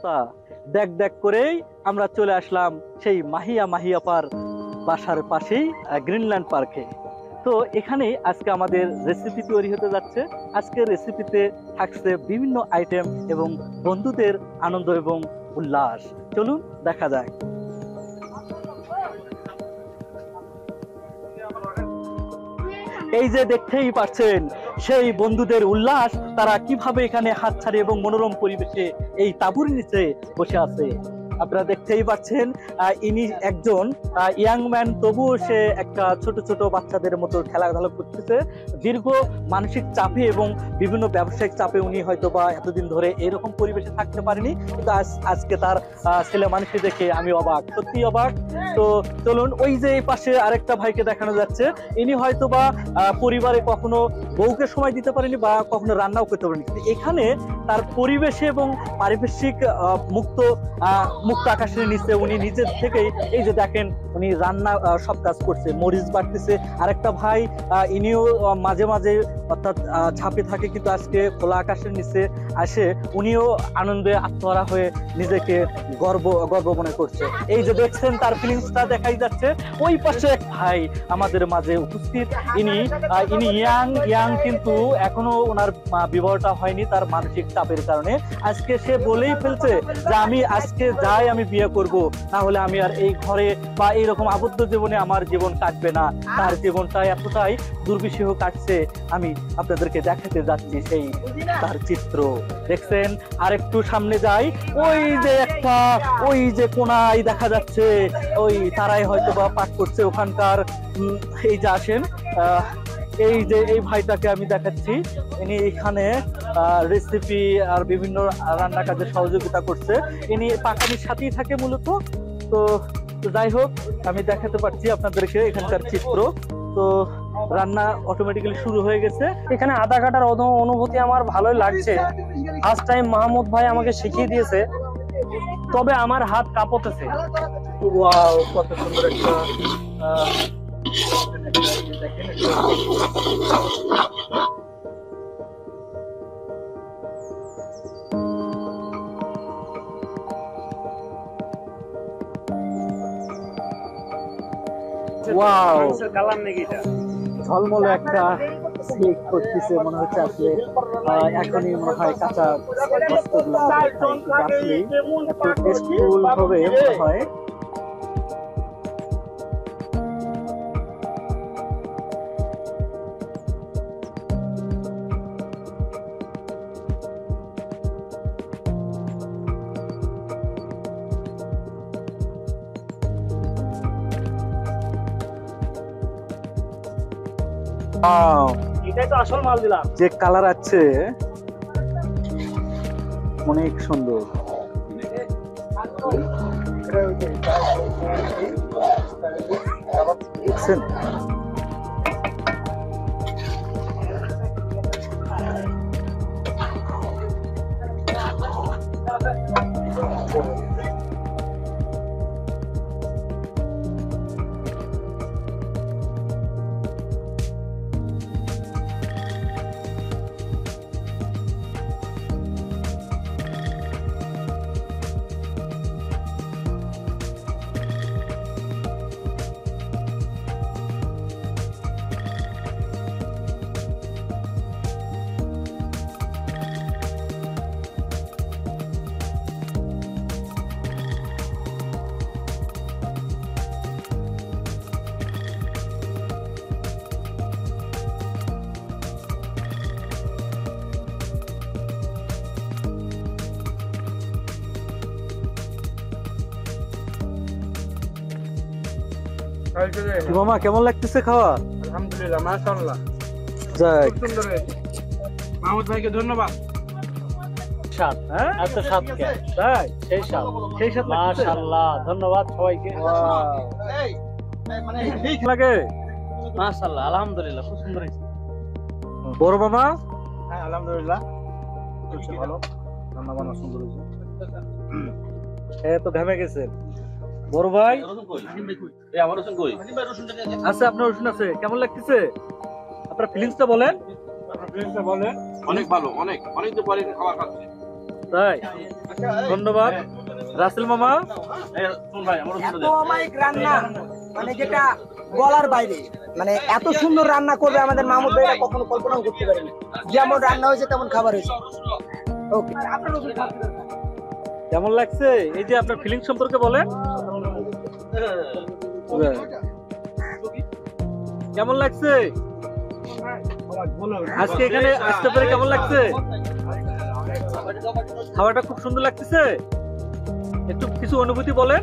নিরবতা দেখ দেখ করেই আমরা চলে আসলাম সেই মাহিয়াপার বাসার পাশেই গ্রিনল্যান্ড পার্কে। তো এখানেই আজকে আমাদের রেসিপি তৈরি হতে যাচ্ছে। আজকের রেসিপিতে থাকছে বিভিন্ন আইটেম এবং বন্ধুদের আনন্দ এবং উল্লাস। চলুন দেখা যাক। এই যে দেখতেই পাচ্ছেন সেই বন্ধুদের উল্লাস, তারা কিভাবে এখানে হাতছাড়ি এবং মনোরম পরিবেশে এই তাঁবুর নিচে বসে আছে। আপনারা দেখতেই পাচ্ছেন ইনি একজন ইয়াং ম্যান, তবুও সে একটা ছোট ছোট বাচ্চাদের মতো খেলাধুলা করতেছে। দীর্ঘ মানসিক চাপে এবং বিভিন্ন ব্যবসায়িক চাপে উনি হয়তো বা এতদিন ধরে এরকম পরিবেশে থাকতে পারেনি, কিন্তু আজকে তার ছেলে মানুষই দেখে আমি অবাক, সত্যি অবাক। তো চলুন, ওই যে এই পাশে আরেকটা ভাইকে দেখানো যাচ্ছে, ইনি হয়তো বা পরিবারে কখনো বউকে সময় দিতে পারেনি বা কখনো রান্নাও করতে পারেনি, কিন্তু এখানে তার পরিবেশে এবং পারিপার্শ্বিক মুক্ত আকাশের নিচে উনি নিজের থেকেই এই যে দেখেন উনি রান্না সব কাজ করছে, মরিচ বাটতেছে। আরেকটা ভাই ইনিও মাঝে মাঝে অর্থাৎ ঝাঁপে থাকে, কিন্তু আজকে খোলা আকাশের নিচে আসে উনিও আনন্দে আত্মহারা হয়ে নিজেকে গর্ব মনে করছে। এই যে দেখছেন তার ফিলিংসটা দেখাই যাচ্ছে। ওই পাশে এক ভাই আমাদের মাঝে উপস্থিত, ইনি ইয়াং কিন্তু এখনো ওনার বিবাহটা হয়নি তার মানসিক চাপের কারণে। আজকে সে বলেই ফেলছে যে আমি আজকে যাই আমি বিয়ে করব, না হলে আমি আর এই ঘরে বা এইরকম আবদ্ধ জীবনে আমার জীবন কাটবে না। তার জীবনটা এতটাই দুর্বিষহ কাটছে, আমি আপনাদেরকে দেখাতে যাচ্ছি সেই তার চিত্র। দেখছেন, আর একটু সামনে যাই, ওই যে কোনায় দেখা যাচ্ছে ওই তারাই হয়তো বা পাঠ করছে ওখানকার। এই যে আসেন, এই যে এই ভাইটাকে আমি দেখাচ্ছি, ইনি এখানে রেসিপি আর বিভিন্ন রান্না কাজে সহযোগিতা করছে। ইনি পাকানির সাথেই থাকে মূলত। তো যাই হোক, আমি দেখাতে পারছি আপনাদেরকে এখানকার চিত্র। তো রান্না অটোমেটিক্যালি শুরু হয়ে গেছে। এখানে আদা কাটার অনুভূতি আমার ভালোই লাগছে। ফার্স্ট টাইম মাহমুদ ভাই আমাকে শিখিয়ে দিয়েছে, তবে আমার হাত কাঁপতেছে। ওয়াও, কত সুন্দর একটা ওয়াও, ঝলমলে একটা স্লিক করতেছে, মনে হচ্ছে আসলে এখনই মনে হয় কাঁচা বস্তুগুলো আসলে একটু টেস্টফুল হবে মনে হয়। এটাই তো আসল মাল দিলাম। যে কালার আছে অনেক সুন্দর। দেখছেন, মামা কেমন লাগতেছে খাওয়া? আলহামদুলিল্লাহ, মাশাআল্লাহ, যাক, খুব সুন্দর হয়েছে। মাহমুদ ভাইকে ধন্যবাদ। স্বাদ, হ্যাঁ এত স্বাদ কে? তাই সেই স্বাদ মাশাআল্লাহ, ধন্যবাদ সবাইকে। লাগে মাশাআল্লাহ, আলহামদুলিল্লাহ, খুব সুন্দর হয়েছে। বড় মামা? হ্যাঁ আলহামদুলিল্লাহ, ভালো, রান্না বান্না সুন্দর হয়েছে। তো ঘামে গেছেন বড় ভাই? আচ্ছা, আপনার রসুন আছে, কেমন লাগতেছে? আপনার ফিলিংসটা বলেন। অনেক ভালো, অনেক অনেক দিন পরে খাবার খাচ্ছি। তাই, ধন্যবাদ। রাসেল মামা, এত অমায়িক রান্না, মানে যেটা বলার বাইরে, মানে এত সুন্দর রান্না করবে আমাদের মাহমুদ ভাই, এটা কখনো কল্পনাও করতে পারিনি। যেমন রান্না হয়েছে তেমন খাবার হয়েছে। ওকে, কেমন লাগছে? এই যে আপনার ফিলিং সম্পর্কে বলেন। কেমন লাগছে আজকে এখানে আসতে পেরে? কেমন লাগছে? খাওয়াটা খুব সুন্দর লাগতেছে। একটু কিছু অনুভূতি বলেন।